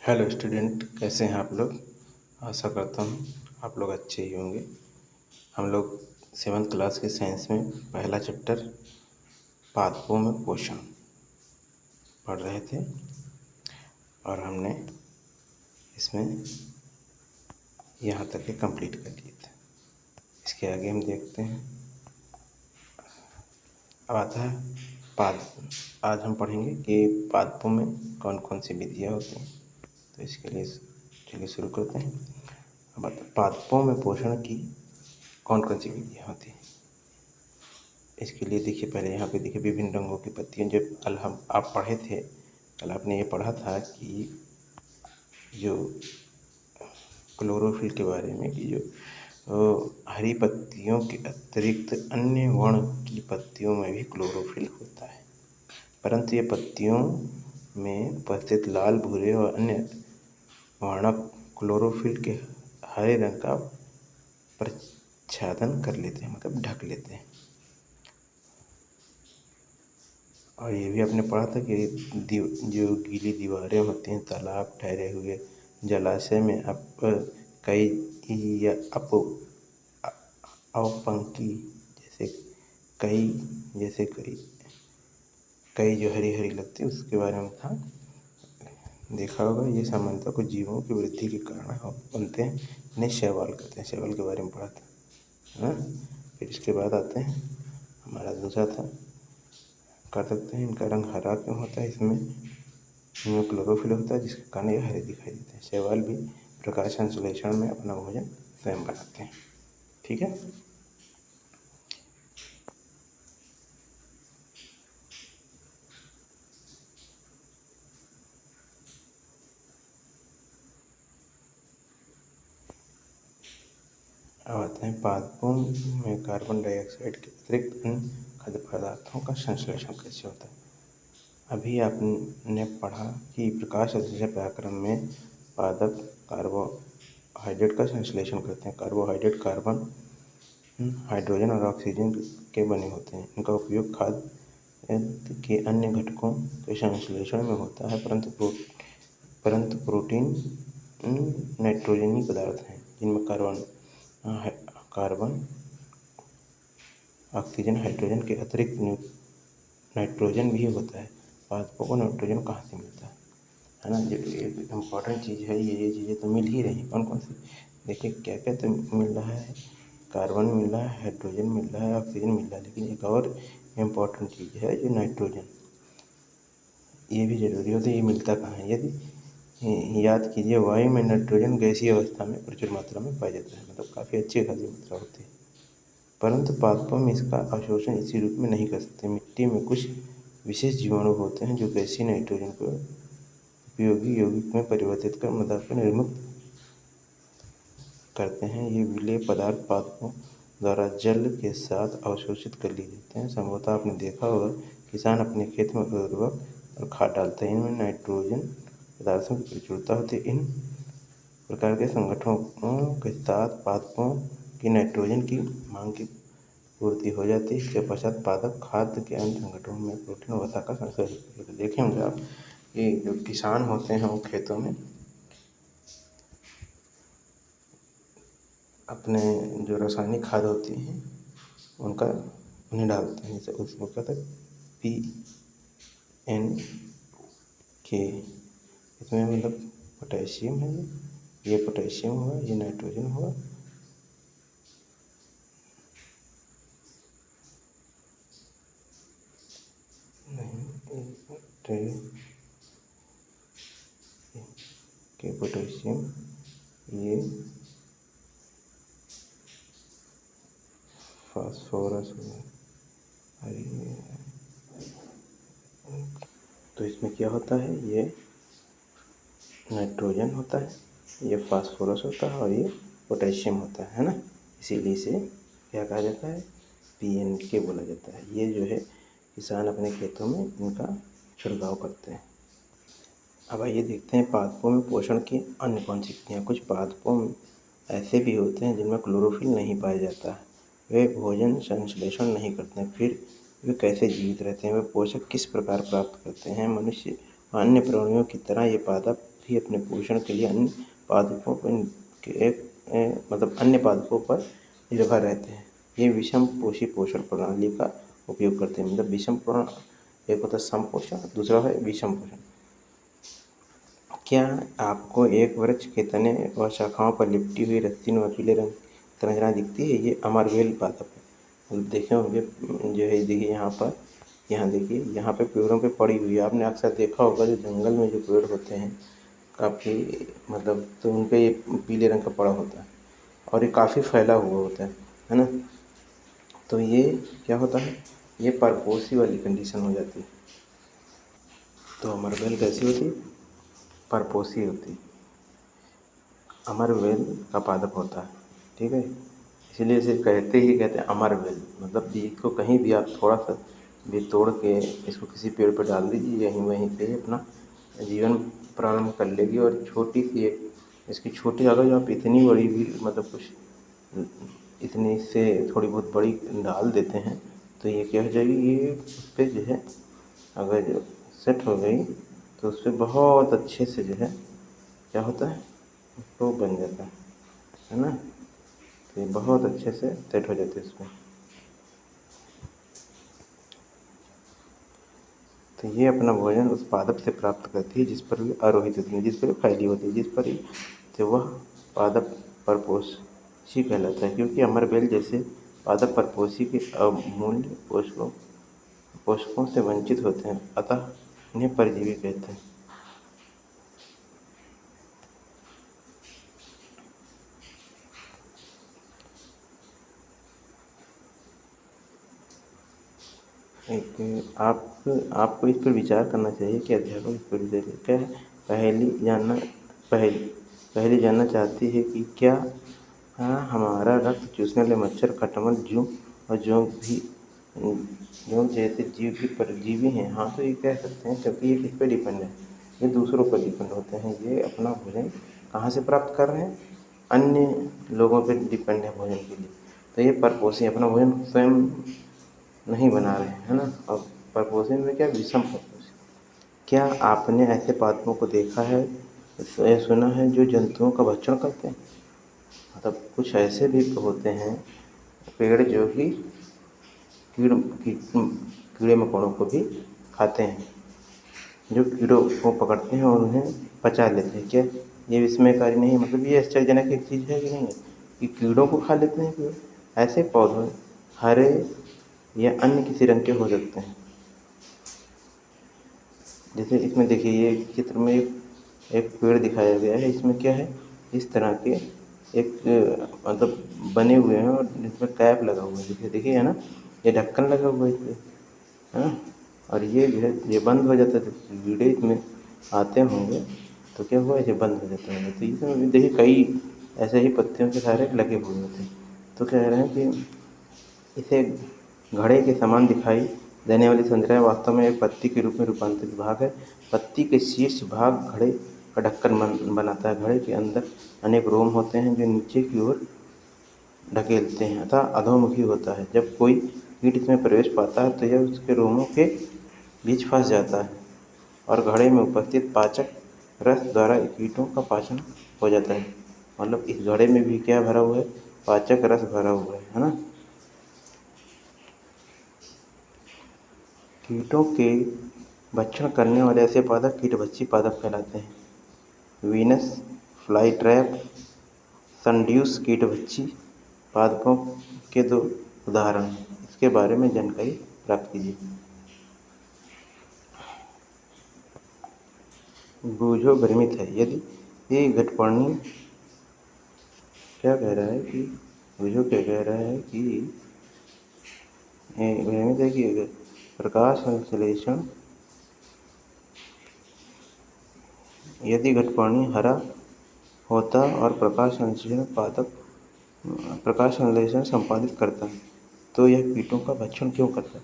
Hello student, कैसे हैं आप लोग। आशा करता हूँ आप लोग अच्छे ही होंगे। हम लोग 7th क्लास के साइंस में पहला चैप्टर पादपों में पोषण पढ़ रहे थे और हमने इसमें यहाँ तक के कंप्लीट कर लिए थे। इसके आगे हम देखते हैं। अब आता है आज हम पढ़ेंगे कि पादपों में कौन कौन सी विधियाँ होती हैं। तो इसके लिए चलिए शुरू करते हैं। अब पादपों में पोषण की कौन कौन सी विधियाँ होती हैं। इसके लिए देखिए, पहले यहाँ पे देखिए विभिन्न रंगों की पत्तियाँ। जब कल आप पढ़े थे, कल आपने ये पढ़ा था कि जो क्लोरोफिल के बारे में कि जो हरी पत्तियों के अतिरिक्त अन्य वर्ण की पत्तियों में भी क्लोरोफिल होता है, परंतु ये पत्तियों में उपस्थित लाल, भूरे और अन्य वर्णक क्लोरोफिल के हरे रंग का प्रच्छादन कर लेते हैं, मतलब ढक लेते हैं। और ये भी आपने पढ़ा था कि जो गीली दीवारें होती हैं तालाब, ठहरे हुए जलाशय में अवपंकी जैसे कई जो हरी हरी लगती है, उसके बारे में था, देखा होगा। ये सामान्यतः कुछ जीवों की वृद्धि के कारण बनते हैं। इन्हें शैवाल कहते हैं। शैवाल के बारे में पढ़ा था, फिर इसके बाद आते हैं हमारा दूसरा था, कर सकते हैं इनका रंग हरा क्यों होता है। इनमें क्लोरोफिल होता है, जिसके कारण ये हरे दिखाई देते हैं। शैवाल भी प्रकाश संश्लेषण में अपना भोजन स्वयं बनाते हैं। ठीक है। अब आते हैं पादपों में कार्बन डाइऑक्साइड के अतिरिक्त अन्य खाद्य पदार्थों का संश्लेषण कैसे होता है। अभी आपने पढ़ा कि प्रकाश संश्लेषण प्रक्रिया में पादप कार्बोहाइड्रेट का संश्लेषण करते हैं। कार्बोहाइड्रेट कार्बन, हाइड्रोजन और ऑक्सीजन के बने होते हैं। इनका उपयोग खाद्य के अन्य घटकों के संश्लेषण में होता है, परंतु प्रोटीन नाइट्रोजनी पदार्थ हैं, जिनमें कार्बन, ऑक्सीजन, हाइड्रोजन के अतिरिक्त नाइट्रोजन भी होता है। पादपों को नाइट्रोजन कहाँ से मिलता है ना। जो एक इम्पॉर्टेंट चीज़ है, ये चीज़ें तो मिल ही रही। कौन कौन सी, देखिए क्या क्या तो मिल रहा है। कार्बन मिल रहा है, हाइड्रोजन मिल रहा है, ऑक्सीजन मिल रहा है, लेकिन एक और इम्पॉर्टेंट चीज़ है जो नाइट्रोजन, ये भी जरूरी होता है। ये मिलता कहाँ है, यदि याद कीजिए, वायु में नाइट्रोजन गैसीय अवस्था में प्रचुर मात्रा में पाया जाता है, मतलब काफ़ी अच्छी खासी मात्रा होती है, परंतु पादपों में इसका अवशोषण इसी रूप में नहीं कर सकते। मिट्टी में कुछ विशेष जीवाणु होते हैं जो गैसीय नाइट्रोजन को उपयोगी यौगिक में परिवर्तित कर मृदा को निर्मुक्त करते हैं। ये विलेय पदार्थ पादपों द्वारा जल के साथ अवशोषित कर लिए जाते हैं। संभवतः आपने देखा होगा, किसान अपने खेत में उर्वरक और खाद डालते हैं, इनमें नाइट्रोजन पदार्थों की प्रचुरता होती है। इन प्रकार के संगठनों के साथ पादपों की नाइट्रोजन की मांग की पूर्ति हो जाती है। इसके पश्चात पादप खाद्य के अन्य संगठनों में प्रोटीन और वसा का संश्लेषण करते हैं। देखें होंगे आप, ये जो किसान होते हैं वो खेतों में अपने जो रासायनिक खाद होती हैं उन्हें डालते हैं। जैसे उसमें क्या था, PNK, इसमें मतलब पोटेशियम है, ये पोटेशियम हुआ, ये नाइट्रोजन हुआ, पोटेशियम, ये फास्फोरस हुआ। तो इसमें क्या होता है, ये नाइट्रोजन होता है, ये फास्फोरस होता है और ये पोटेशियम होता है ना। इसीलिए इसे क्या कहा जाता है, PNK बोला जाता है। ये जो है किसान अपने खेतों में इनका छिड़काव करते हैं। अब आइए देखते हैं पादपों में पोषण की अन्य कौन सी विधियाँ। कुछ पादपों में ऐसे भी होते हैं जिनमें क्लोरोफिल नहीं पाया जाता है। वे भोजन संश्लेषण नहीं करते हैं, फिर वे कैसे जीवित रहते हैं, वे पोषक किस प्रकार प्राप्त करते हैं। मनुष्य अन्य प्राणियों की तरह ये पादप भी अपने पोषण के लिए अन्य पादपों के मतलब अन्य पादपों पर निर्भर रहते हैं। ये विषम पोषी पोषण प्रणाली का उपयोग करते हैं। मतलब विषम एक होता है समपोषण, दूसरा है विषम पोषण। क्या आपको एक वृक्ष के तने व शाखाओं पर लिपटी हुई रस्सी व पीले रंग संरचना दिखती है? ये अमरवेल पादप है। देखे होंगे जो है, देखिए यहाँ देखिए, यहाँ पे पेड़ों पे पड़ी हुई है। आपने अक्सर देखा होगा जो जंगल में जो पेड़ होते हैं काफ़ी, मतलब तो उन पे ये पीले रंग का पड़ा होता है और ये काफ़ी फैला हुआ होता है ना। तो ये क्या होता है, ये परपोसी वाली कंडीशन हो जाती है। तो अमरवेल कैसी होती है? परपोसी होती है। अमरवेल का पादप होता है, ठीक है। इसीलिए इसे कहते हैं अमरवेल। मतलब बीज को कहीं भी आप थोड़ा सा भी तोड़ के इसको किसी पेड़ पर डाल दीजिए, यहीं वहीं पे अपना जीवन प्रारंभ कर लेगी। और छोटी सी एक इसकी छोटी, अगर जो आप इतनी बड़ी भी मतलब कुछ इतनी से थोड़ी बहुत बड़ी डाल देते हैं तो ये क्या हो जाएगी, ये उस पर जो है अगर जो सेट हो गई तो उस पर बहुत अच्छे से जो है क्या होता है, तो बन जाता है ना। तो ये बहुत अच्छे से सेट हो जाते हैं इसमें। तो ये अपना भोजन उस पादप से प्राप्त करती है जिस पर वे आरोहित होती है, जिस पर फैली होती है, जिस पर तो वह पादप परपोषी कहलाता है। क्योंकि अमरबेल जैसे पादप परपोषी के अमूल्य पोषकों से वंचित होते हैं, अतः इन्हें परजीवी कहते हैं। एक आपको इस पर विचार करना चाहिए कि अध्यापक इस पर विचार क्या है। पहली पहली जानना चाहती है कि क्या हमारा रक्त चूसने वाले मच्छर, खटमल, जूं और जोंक जैसे जीव भी परजीवी हैं? हाँ, तो ये कह सकते हैं, क्योंकि ये किस पे डिपेंड है, ये दूसरों पर डिपेंड होते हैं। ये अपना भोजन कहाँ से प्राप्त कर रहे हैं? अन्य लोगों पर डिपेंड है भोजन के लिए। तो ये परपोषी अपना भोजन स्वयं नहीं बना रहे हैं, है ना। और परपोषण में क्या, विषम परपोषण। क्या आपने ऐसे पादपों को देखा है, सुना है जो जंतुओं का भक्षण करते हैं? मतलब कुछ ऐसे भी होते हैं पेड़ जो कि कीड़े मकोड़ों को भी खाते हैं, जो कीड़ों को पकड़ते हैं और उन्हें पचा लेते हैं। क्या ये विस्मयकारी नहीं है? मतलब ये आश्चर्यजनक एक चीज़ है कि नहीं है कि कीड़ों को खा लेते हैं पेड़? ऐसे पौधे हरे या अन्य किसी रंग के हो सकते हैं। जैसे इसमें देखिए, ये चित्र में एक पेड़ दिखाया गया है। इसमें क्या है, इस तरह के एक मतलब बने हुए हैं और जिसमें कैप लगा हुआ है। देखिए देखिए, है ना, ये ढक्कन लगा हुआ है इस पर, है ना। और ये जो है ये बंद हो जाता है, तो कीड़े इसमें आते होंगे तो क्या हुआ, ये बंद हो जाता है। तो इसमें देखिए कई ऐसे ही पत्तियों के सारे लगे हुए होते हैं। तो कह रहे हैं कि इसे घड़े के समान दिखाई देने वाली संरचना वास्तव में एक पत्ती के रूप में रूपांतरित भाग है। पत्ती के शीर्ष भाग घड़े का ढक्कन बनाता है। घड़े के अंदर अनेक रोम होते हैं जो नीचे की ओर ढकेलते हैं अतः अधोमुखी होता है। जब कोई कीट इसमें प्रवेश पाता है तो यह उसके रोमों के बीच फंस जाता है और घड़े में उपस्थित पाचक रस द्वारा कीटों का पाचन हो जाता है। मतलब इस घड़े में भी क्या भरा हुआ है, पाचक रस भरा हुआ है ना। कीटों के भक्षण करने वाले ऐसे पादप कीटभक्षी पादप कहलाते हैं। वीनस फ्लाईट्रैप, सनड्यूस कीटभक्षी पादपों के दो उदाहरण हैं। इसके बारे में जानकारी प्राप्त कीजिए। बूझो भ्रमित है। यदि ये घटपर्णी क्या कह रहा है कि बूझो क्या कह रहा है कि भ्रमित है कि प्रकाश संश्लेषण, यदि घटपर्णी हरा होता और प्रकाश संश्लेषण संपादित करता तो यह कीटों का भक्षण क्यों करता?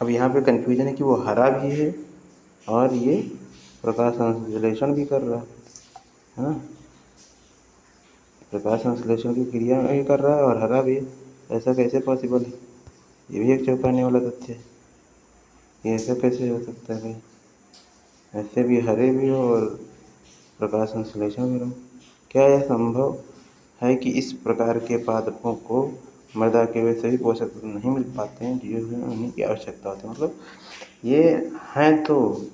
अब यहाँ पे कन्फ्यूजन है कि वो हरा भी है और ये प्रकाश संश्लेषण भी कर रहा है ना। प्रकाश संश्लेषण की क्रिया भी कर रहा है और हरा भी है। ऐसा कैसे पॉसिबल है? ये भी एक चौंकाने वाला तथ्य है कि ऐसा कैसे हो सकता है भाई, ऐसे भी हरे भी हो और प्रकाश संश्लेषण भी क्या यह संभव है कि इस प्रकार के पादपों को मृदा के वे सभी पोषक तत्व नहीं मिल पाते हैं जो उन्हीं की आवश्यकता होती है। मतलब ये हैं तो,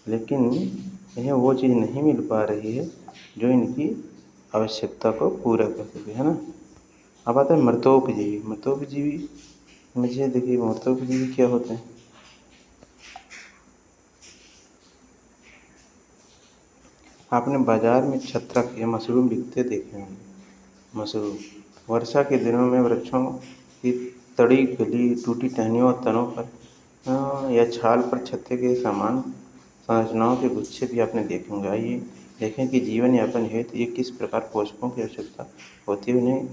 लेकिन इन्हें वो चीज़ नहीं मिल पा रही है जो इनकी आवश्यकता को पूरा कर सके, है ना। अब आता है मृतोपजीवी। मृतोपजीवी मुझे देखिए, मृतोपजीवी क्या होते हैं। आपने बाजार में छत्रक या मशरूम बिकते देखे होंगे। मशरूम वर्षा के दिनों में वृक्षों की तड़ी गली टूटी टहनियों और तनों पर या छाल पर छत्ते के समान संरचनाओं के गुच्छे भी आपने देखे होंगे। आइए देखें कि जीवन यापन हेतु ये किस प्रकार पोषकों की आवश्यकता होती है, उन्हें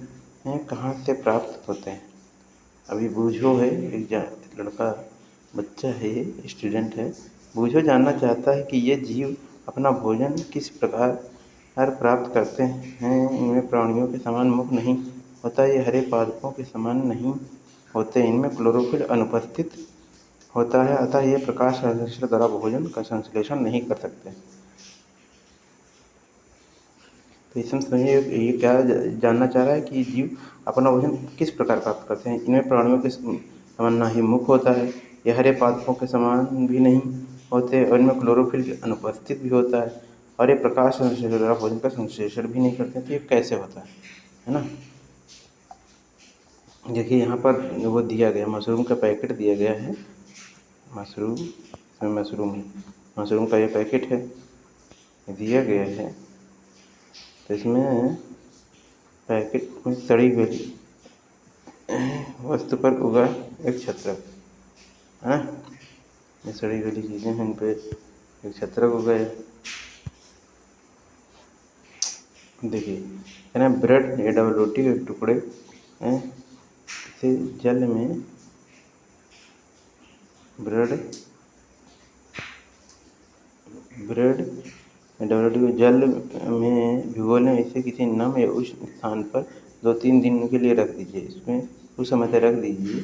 कहाँ से प्राप्त होते हैं। अभी बूझो है, एक लड़का बच्चा है, ये स्टूडेंट है। बूझो जानना चाहता है कि ये जीव अपना भोजन किस प्रकार प्राप्त करते हैं। इनमें प्राणियों के समान मुख नहीं होता, ये हरे पादपों के समान नहीं होते, इनमें क्लोरोफिल अनुपस्थित होता है, अतः ये प्रकाश संश्लेषण द्वारा भोजन का संश्लेषण नहीं कर सकते। तो इसमें समझिए ये क्या जानना चाह रहा है कि जीव अपना भोजन किस प्रकार प्राप्त करते हैं। इनमें प्राणियों के समान ना ही मुख होता है, ये हरे पादपों के समान भी नहीं होते, और इनमें क्लोरोफिल की अनुपस्थित भी होता है, और ये प्रकाश संश्लेषण द्वारा भोजन का संश्लेषण भी नहीं करते। तो ये कैसे होता है ना। देखिए यहाँ पर वो दिया गया, मशरूम का पैकेट दिया गया है। मशरूम का ये पैकेट है, दिया गया है। तो इसमें पैकेट में सड़ी गली वस्तु पर उगा एक छत्रक है। ये सड़ी गली चीज़ें हैं, इन पे एक छत्रक उगा है। देखिए है ना, ब्रेड या डबल रोटी के टुकड़े हैं, इसे जल में ब्रेड डबल रोटी को जल में भिगो लें। इसे किसी नम या उष्ण स्थान पर 2-3 दिन के लिए रख दीजिए। इसमें कुछ समय तक रख दीजिए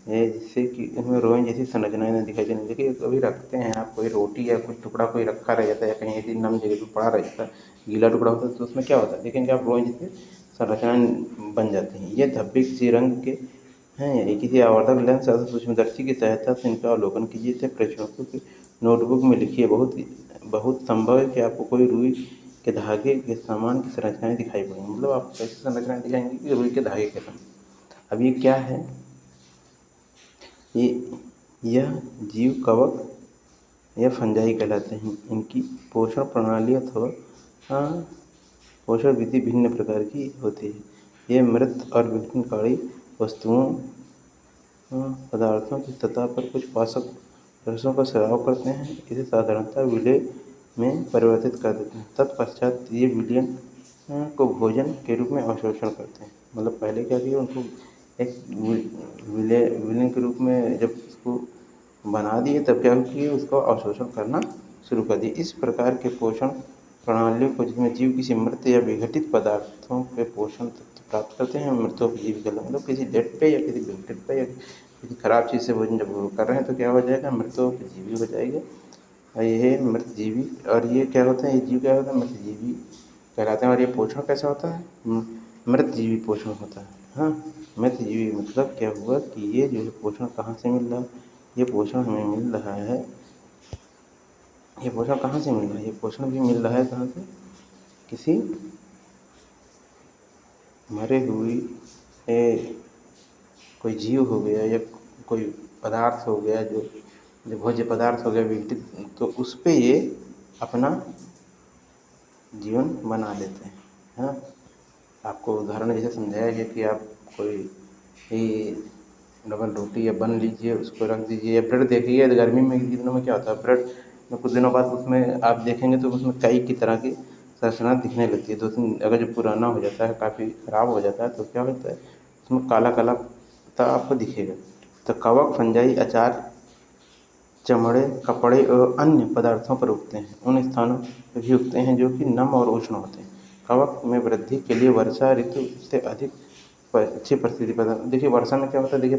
जिससे कि इसमें रोएं जैसी संरचनाएं न दिखाई देने। देखिए कभी रखते हैं आप, कोई रोटी या कुछ टुकड़ा कोई रखा रह जाता है या कहीं ऐसी नम जगह पर पड़ा रह जाता है, गीला टुकड़ा होता है, तो उसमें क्या होता है देखेंगे आप, रोएं जैसे संरचनाएं बन जाती हैं। ये धब्बे किसी रंग के हैं, ये किसी आवर्धक लेंस या सूक्ष्मदर्शी की सहायता से इनका अवलोकन कीजिए। इसे प्रशिक्षकों की नोटबुक में लिखिए। बहुत संभव है कि आपको कोई रुई के धागे के समान की संरचनाएं दिखाई पड़ेंगी। मतलब आपको कैसी संरचनाएं दिखाएंगी कि रुई के धागे के समान। अब ये क्या है, यह जीव कवक या फंजाई कहलाते हैं। इनकी पोषण प्रणाली अथवा पोषण विधि भिन्न प्रकार की होती है। ये मृत और विघटनकारी वस्तुओं पदार्थों की सतह पर कुछ पाचक रसों का स्राव करते हैं। इसे साधारणतः विलेय में परिवर्तित कर देते हैं। तत्पश्चात ये विलयन को भोजन के रूप में अवशोषण करते हैं। मतलब पहले क्या किया, उनको एक विलयन के रूप में जब उसको बना दिए, तब क्या किए, उसका अवशोषण करना शुरू कर दिए। इस प्रकार के पोषण प्रणालियों को, जिसमें जीव किसी मृत या विघटित पदार्थों के पोषण तत्व प्राप्त करते हैं, मृतोपजीवी कहलाते हैं। मतलब किसी डेड पे या किसी विघटित पे या किसी खराब चीज़ से भोजन जब वो कर रहे हैं तो क्या हो जाएगा, मृतोपजीवी हो जाएगा। और ये मृतजीवी, और ये क्या होता है, ये जीव क्या होता है, मृतजीवी कहलाते हैं। और ये पोषण कैसा होता है, मृतजीवी पोषण होता है। हाँ, मृतजीवी मतलब क्या हुआ कि ये जो पोषण कहाँ से मिल रहा है, ये पोषण हमें मिल रहा है, ये पोषण कहाँ से मिल रहा है, ये पोषण भी मिल रहा है कहाँ से, किसी मरे हुई कोई जीव हो गया या कोई पदार्थ हो गया, जो भोज्य पदार्थ हो गया विघटित, तो उस पे ये अपना जीवन बना लेते हैं। हाँ, आपको उदाहरण जैसे समझाया गया कि आप कोई डबल रोटी या बन लीजिए, उसको रख दीजिए, या ब्रेड देखिए गर्मी में के दिनों में क्या होता है, ब्रेड में कुछ दिनों बाद उसमें आप देखेंगे तो उसमें कई की तरह की संरचना दिखने लगती है। 2-3 अगर जो पुराना हो जाता है, काफ़ी ख़राब हो जाता है, तो क्या होता है, उसमें काला काला पत्ता आपको दिखेगा। तो कवक फंजाई अचार, चमड़े, कपड़े और अन्य पदार्थों पर उगते हैं। उन स्थानों पर भी उगते हैं जो कि नम और उष्ण होते हैं। कवक में वृद्धि के लिए वर्षा ऋतु से अधिक अच्छी परिस्थिति प्रदान। देखिए वर्षा में क्या होता है, देखिए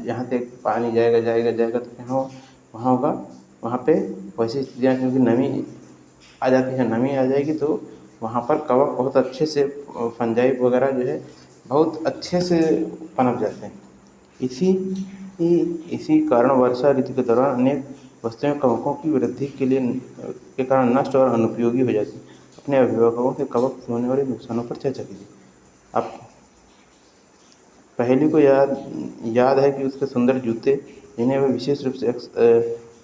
यहाँ से पानी जाएगा तो क्या हो, वहाँ होगा, वहाँ पे वैसी स्थितियाँ, क्योंकि नमी आ जाती है, नमी आ जाएगी तो वहाँ पर कवक बहुत अच्छे से फंजाई वगैरह जो है बहुत अच्छे से पनप जाते हैं। इसी कारण वर्षा ऋतु के दौरान अनेक वस्तुएं कवकों की वृद्धि के कारण नष्ट और अनुपयोगी हो जाती हैं। अपने अभिभावकों से कवक से होने वाले नुकसानों पर चर्चा कीजिए। आप पहेली को याद है कि उसके सुंदर जूते, जिन्हें वह विशेष रूप से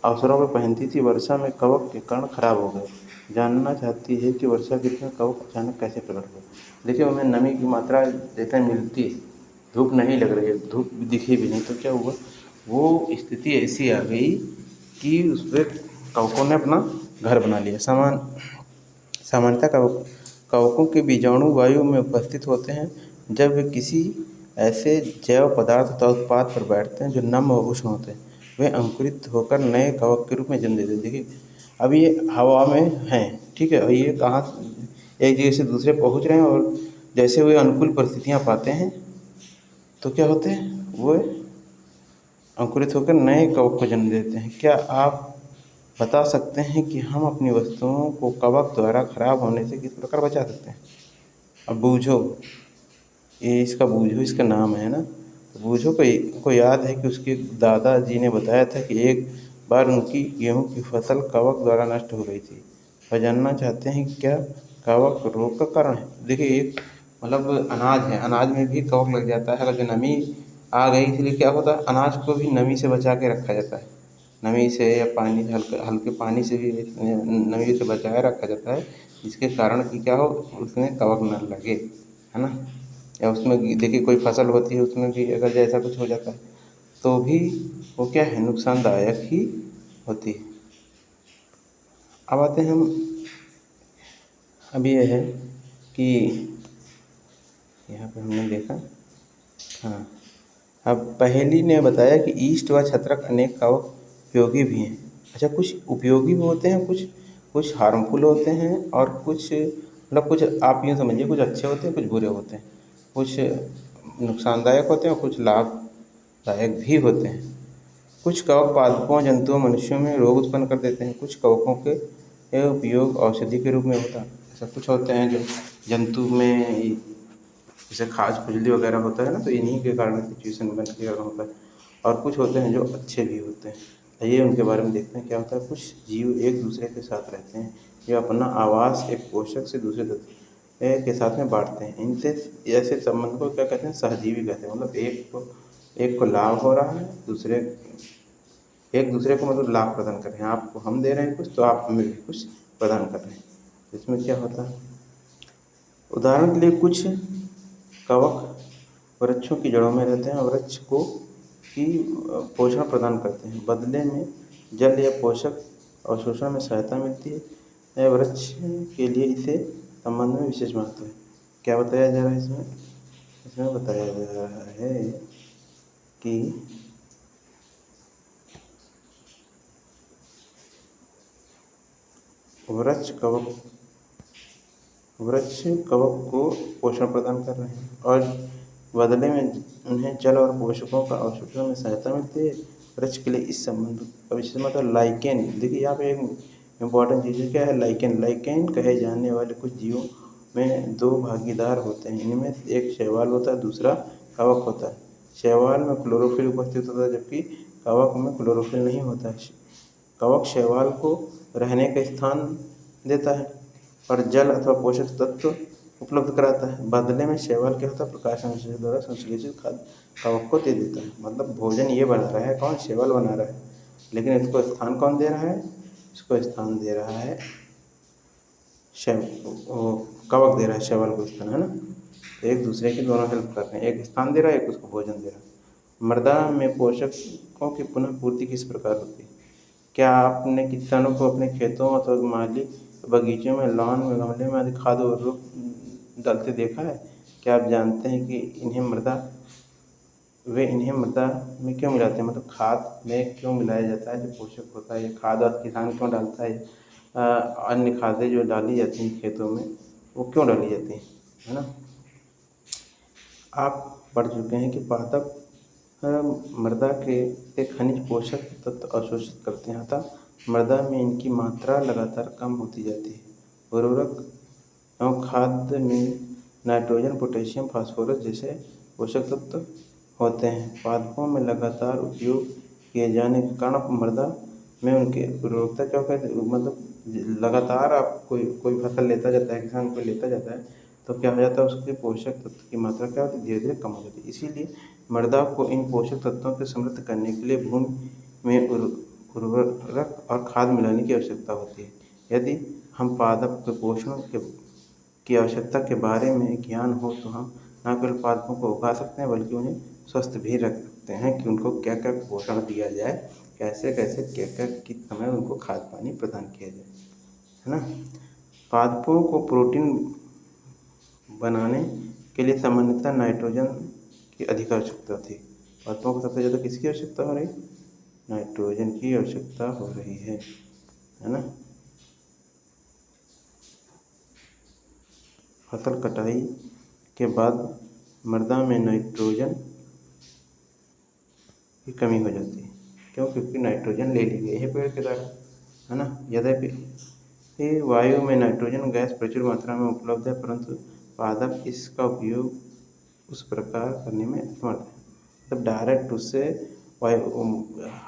अवसरों पर पहनती थी, वर्षा में कवक के कारण खराब हो गए। जानना चाहती है कि वर्षा ऋतु में कवक अचानक कैसे प्रकट हुए। देखिए, उन्हें नमी की मात्रा जैसे मिलती है, धूप नहीं लग रही है, धूप दिखी भी नहीं, तो क्या हुआ, वो स्थिति ऐसी आ गई कि उस पर कवकों ने अपना घर बना लिया। सामान्यतः कवकों के बीजाणु वायु में उपस्थित होते हैं। जब वे किसी ऐसे जैव पदार्थ अथवा उत्पाद पर बैठते हैं जो नम और उष्ण होते हैं, वे अंकुरित होकर नए कवक के रूप में जन्म देते हैं। देखिए, अब ये हवा में हैं, ठीक है, और ये कहाँ एक जगह से दूसरे पहुँच रहे हैं, और जैसे वे अनुकूल परिस्थितियाँ पाते हैं तो क्या होते हैं, वो अंकुरित होकर नए कवक को जन्म देते हैं। क्या आप बता सकते हैं कि हम अपनी वस्तुओं को कवक द्वारा खराब होने से किस प्रकार बचा सकते हैं? अब बूझो, ये इसका बूझो इसका नाम है ना। तो बूझो को याद है कि उसके दादाजी ने बताया था कि एक बार उनकी गेहूं की फसल कवक द्वारा नष्ट हो गई थी। वह जानना चाहते हैं कि क्या कवक रोग का कारण है। देखिए, एक मतलब अनाज है, अनाज में भी कवक लग जाता है। अगर जो नमी आ गई, इसलिए क्या होता है, अनाज को भी नमी से बचा के रखा जाता है। नमी से या पानी से, हल्के हल्के पानी से भी नमी से बचाए रखा जाता है, जिसके कारण कि क्या हो, उसमें कवक न लगे, है ना। या उसमें देखिए कोई फसल होती है, उसमें भी अगर जैसा कुछ हो जाता है तो भी वो क्या है, नुकसानदायक ही होती है। अब आते हैं हम, अब ये है कि यहाँ पे हमने देखा, हाँ, अब पहेली ने बताया कि ईस्ट व छत्रक अनेक कवक उपयोगी भी हैं। अच्छा, कुछ उपयोगी भी होते हैं, कुछ कुछ हार्मफुल होते हैं, और कुछ मतलब कुछ आप यूँ समझिए, कुछ अच्छे होते हैं, कुछ बुरे होते हैं, कुछ नुकसानदायक होते हैं और कुछ लाभदायक भी होते हैं। कुछ कवक पादपों, जंतुओं, मनुष्यों में रोग उत्पन्न कर देते हैं। कुछ कवकों के उपयोग औषधि के रूप में होता है। ऐसा कुछ होते हैं जो जंतु में, जैसे खाज खुजली वगैरह होता है ना, तो इन्हीं के कारण सिचुएशन बन के कारण होता है। और कुछ होते हैं जो अच्छे भी होते हैं, आइए उनके बारे में देखते हैं क्या होता है। कुछ जीव एक दूसरे के साथ रहते हैं, ये अपना आवास एक पोषक से दूसरे तत्व के साथ में बांटते हैं। इनसे ऐसे संबंध को क्या कहते हैं, सहजीवी कहते हैं। मतलब एक को लाभ हो रहा है, एक दूसरे को मतलब लाभ प्रदान कर रहे हैं। आपको हम दे रहे हैं कुछ, तो आप हमें भी कुछ प्रदान कर रहे हैं। इसमें क्या होता है, उदाहरण के लिए कुछ कवक वृक्षों की जड़ों में रहते हैं और वृक्ष को की पोषण प्रदान करते हैं। बदले में जल या पोषक अवशोषण में सहायता मिलती है। यह वृक्ष के लिए इसे संबंध में विशेष महत्व है। क्या बताया जा रहा है इसमें? इसमें बताया जा रहा है कि वृक्ष कवक को पोषण प्रदान कर रहे हैं और बदले में उन्हें जल और पोषकों का अवशोषण में सहायता मिलती है। वृक्ष के लिए इस संबंध का विशेष मतलब लाइकेन। देखिए, यहाँ पे एक इम्पॉर्टेंट चीज़ क्या है, लाइकेन। लाइकेन कहे जाने वाले कुछ जीवों में दो भागीदार होते हैं। इनमें एक शैवाल होता है, दूसरा कवक होता है। शैवाल में क्लोरोफिल उपस्थित होता है, जबकि कवक में क्लोरोफिल नहीं होता है। कवक शैवाल को रहने का स्थान देता है और जल अथवा पोषक तत्व उपलब्ध कराता है। बदले में शैवाल क्या होता है, प्रकाश संश्लेषण द्वारा संश्लेषित खाद्य कवक को दे देता है। मतलब भोजन ये बना रहा है कौन, शैवाल बना रहा है, लेकिन इसको स्थान कौन दे रहा है, इसको स्थान दे रहा है कवक दे रहा है शैवाल को स्थान, है ना। एक दूसरे की दोनों हेल्प कर रहे हैं, एक स्थान दे रहा है, एक उसको भोजन दे रहा है। मृदा में पोषकों की पुनः पूर्ति किस प्रकार होती है? क्या आपने किसानों को अपने खेतों अथवा माली बगीचों में, लॉन में, गमले में आदि खाद और उर्वरक डालते देखा है? क्या आप जानते हैं कि इन्हें मृदा में क्यों मिलाते हैं, मतलब खाद में क्यों मिलाया जाता है जो पोषक होता है? ये खाद और किसान क्यों डालता है? अन्य खादें जो डाली जाती हैं खेतों में, वो क्यों डाली जाती हैं, है ना। आप पढ़ चुके हैं कि पादप मृदा के खनिज पोषक तत्व अवशोषित करते हैं, अतः मृदा में इनकी मात्रा लगातार कम होती जाती है। उर्वरक एवं खाद में नाइट्रोजन, पोटेशियम, फास्फोरस जैसे पोषक तत्व होते हैं। पादपों में लगातार उपयोग किए जाने के कारण मृदा में उनकी उर्वरकता क्या कहते मतलब लगातार आप कोई फसल लेता जाता है, किसान कोई लेता जाता है, तो क्या हो जाता है, उसके पोषक तत्व की मात्रा क्या होती है, धीरे धीरे कम हो जाती है। इसीलिए मृदा को इन पोषक तत्वों को समृद्ध करने के लिए भूमि में उर्वरक और खाद मिलाने की आवश्यकता होती है। यदि हम पादप के पोषण की आवश्यकता के बारे में ज्ञान हो तो हम न केवल पादपों को उगा सकते हैं बल्कि उन्हें स्वस्थ भी रख सकते हैं कि उनको क्या क्या पोषण दिया जाए, कैसे कैसे क्या क्या किस समय उनको खाद पानी प्रदान किया जाए, है ना। पादपों को प्रोटीन बनाने के लिए सामान्यतः नाइट्रोजन की अधिक आवश्यकता होती है। पादपों को सबसे ज़्यादा किसकी आवश्यकता हो रही, नाइट्रोजन की आवश्यकता हो रही है ना। फसल कटाई के बाद मृदा में नाइट्रोजन की कमी हो जाती है। क्यों? क्योंकि नाइट्रोजन ले ली गई है पेड़ के द्वारा, है ना। यद्यपि वायु में नाइट्रोजन गैस प्रचुर मात्रा में उपलब्ध है, परंतु पादप इसका उपयोग उस प्रकार करने में असमर्थ है। मतलब डायरेक्ट उससे वायु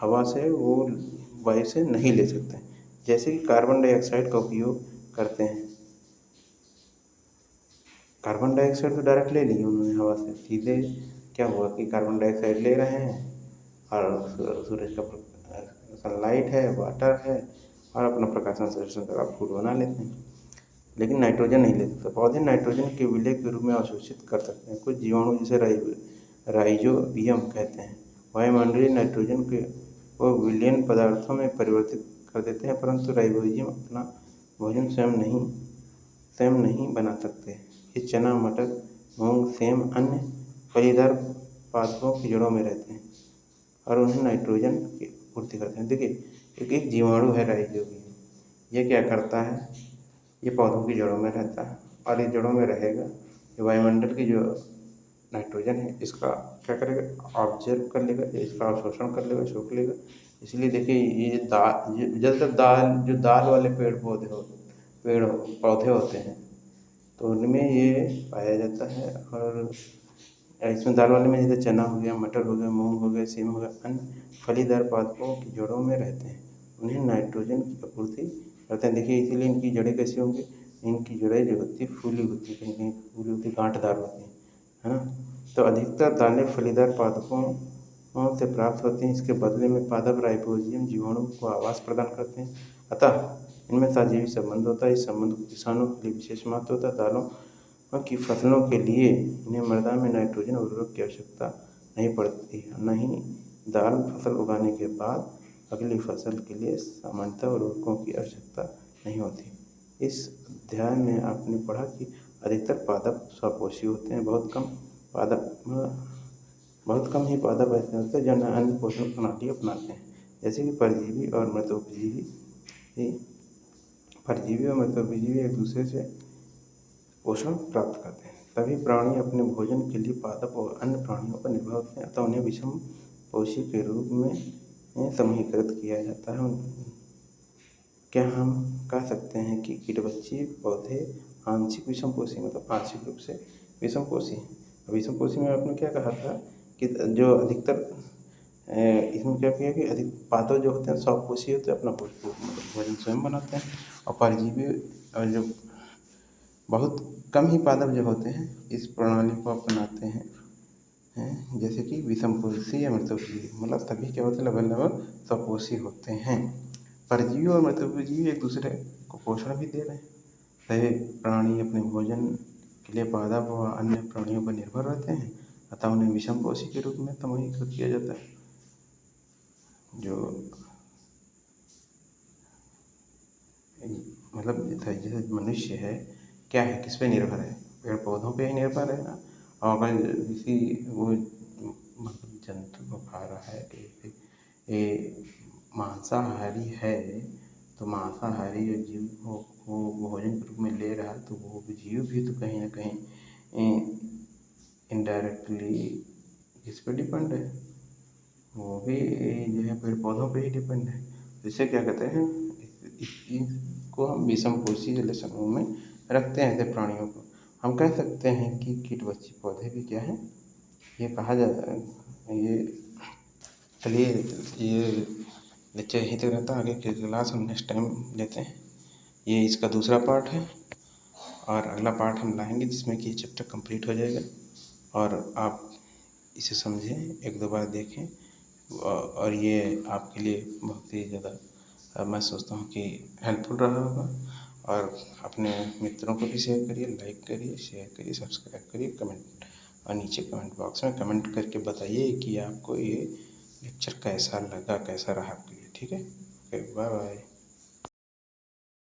हवा से वो वायु से नहीं ले सकते, जैसे कि कार्बन डाइऑक्साइड का उपयोग करते हैं। कार्बन डाइऑक्साइड तो डायरेक्ट ले ली उन्होंने हवा से, सीधे क्या हुआ कि कार्बन डाइऑक्साइड ले रहे हैं और सूरज का सनलाइट है, वाटर है और अपना प्रकाश संश्लेषण कर आप फूड बना लेते हैं। लेकिन नाइट्रोजन नहीं ले सकते। पौधे नाइट्रोजन के विलय के रूप में अवशोषित कर सकते हैं। कुछ जीवाणु जिसे राइजोबियम कहते हैं वायुमंडलीय नाइट्रोजन को विलयन पदार्थों में परिवर्तित कर देते हैं, परंतु राइजोबियम अपना भोजन स्वयं नहीं बना सकते। ये चना, मटर, मूंग, सेम अन्य फलीदार पादपों की जड़ों में रहते हैं और उन्हें नाइट्रोजन की पूर्ति करते हैं। देखिए एक जीवाणु है राइजोबियम, ये क्या करता है, ये पौधों की जड़ों में रहता है और ये जड़ों में रहेगा, ये वायुमंडल की जो नाइट्रोजन है इसका क्या करेगा, ऑब्जर्व कर लेगा, इसका अवशोषण कर लेगा, सोख लेगा। इसलिए देखिए ये ज़्यादातर दाल वाले पेड़ पौधे होते हैं तो उनमें ये पाया जाता है। और इसमें दाल वाले में जैसे चना हो गया, मटर हो गया, मूंग हो गया, सेम हो गया, अन्य फलीदार पादपों की जड़ों में रहते हैं, उन्हें नाइट्रोजन की आपूर्ति करते हैं। देखिए इसीलिए इनकी जड़ें कैसी होंगी, इनकी जड़ें जो होती है फूली होती है, कहीं कहीं फूली होती, गांठदार होती हैं, है ना। तो अधिकतर दालें फलीदार पादपों से प्राप्त होती हैं। इसके बदले में पादप राइजोबियम जीवाणु को आवास प्रदान करते हैं, अतः इनमें सहजीवी संबंध होता है। इस संबंध को किसानों के लिए विशेष महत्व होता है। दालों की फसलों के लिए इन्हें मृदा में नाइट्रोजन उर्वरक की आवश्यकता नहीं पड़ती, न ही दाल फसल उगाने के बाद अगली फसल के लिए सामान्यतः उर्वरकों की आवश्यकता नहीं होती। इस अध्याय में आपने पढ़ा कि अधिकतर पादप स्वपोषी होते हैं। बहुत कम ही पादप ऐसे होते हैं जो अन्य पोषण प्रणाली अपनाते हैं, जैसे कि परजीवी और मृतोपजीवी एक दूसरे से पोषण प्राप्त करते हैं। सभी प्राणी अपने भोजन के लिए पादप और अन्य प्राणियों पर निर्भर होते हैं, अतः उन्हें विषम पोषी के रूप में समूहीकृत किया जाता है। क्या हम कह सकते हैं कि कीटबच्चे पौधे आंशिक विषमपोषी मतलब आंशिक रूप से विषमपोषी हैं। विषमपोषी में आपने क्या कहा था कि जो अधिकतर इसमें क्या किया कि अधिक पादप जो होते हैं स्वपोषी होते हैं, अपना भोजन स्वयं बनाते हैं। और परजीवी जो बहुत कम ही पादप जो होते हैं इस प्रणाली को अपनाते हैं, जैसे कि विषमपोषी या मृतोपजीवी, मतलब सभी क्या होते हैं लगभग स्वपोषी होते हैं। परजीवी और मृतोपजीवी एक दूसरे को पोषण भी दे रहे हैं। सभी प्राणी अपने भोजन के लिए पादप व अन्य प्राणियों पर निर्भर रहते हैं, अतः उन्हें विषमपोषी के रूप में समूहीकृत किया जाता है। जो मतलब जैसे मनुष्य है क्या है, किस पे निर्भर है, पेड़ पौधों पे ही निर्भर है ना। और अगर किसी वो मतलब जंतु को खा रहा है, ये मांसाहारी है तो मांसाहारी जीव को भोजन के रूप में ले रहा है, तो वो जीव भी तो कहीं ना कहीं इनडायरेक्टली किस पे डिपेंड है, वो भी जो है पेड़ पौधों पे ही डिपेंड है। इसे क्या कहते हैं, इसको हम विषमपोषी जलीय समूह में रखते हैं ऐसे प्राणियों को। हम कह सकते हैं कि कीटभक्षी पौधे भी क्या हैं, ये कहा जाता है। ये चलिए, ये लेक्चर यहीं तक रहता है, आगे की क्लास हम नेक्स्ट टाइम लेते हैं। ये इसका दूसरा पार्ट है और अगला पार्ट हम लाएंगे जिसमें कि ये चैप्टर कंप्लीट हो जाएगा और आप इसे समझें, एक दो बार देखें और ये आपके लिए बहुत ही ज़्यादा मैं सोचता हूँ कि हेल्पफुल रहा होगा। और अपने मित्रों को भी शेयर करिए, लाइक करिए, शेयर करिए, सब्सक्राइब करिए, कमेंट और नीचे कमेंट बॉक्स में कमेंट करके बताइए कि आपको ये लेक्चर कैसा लगा, कैसा रहा आपके लिए। ठीक है, ओके, बाय बाय।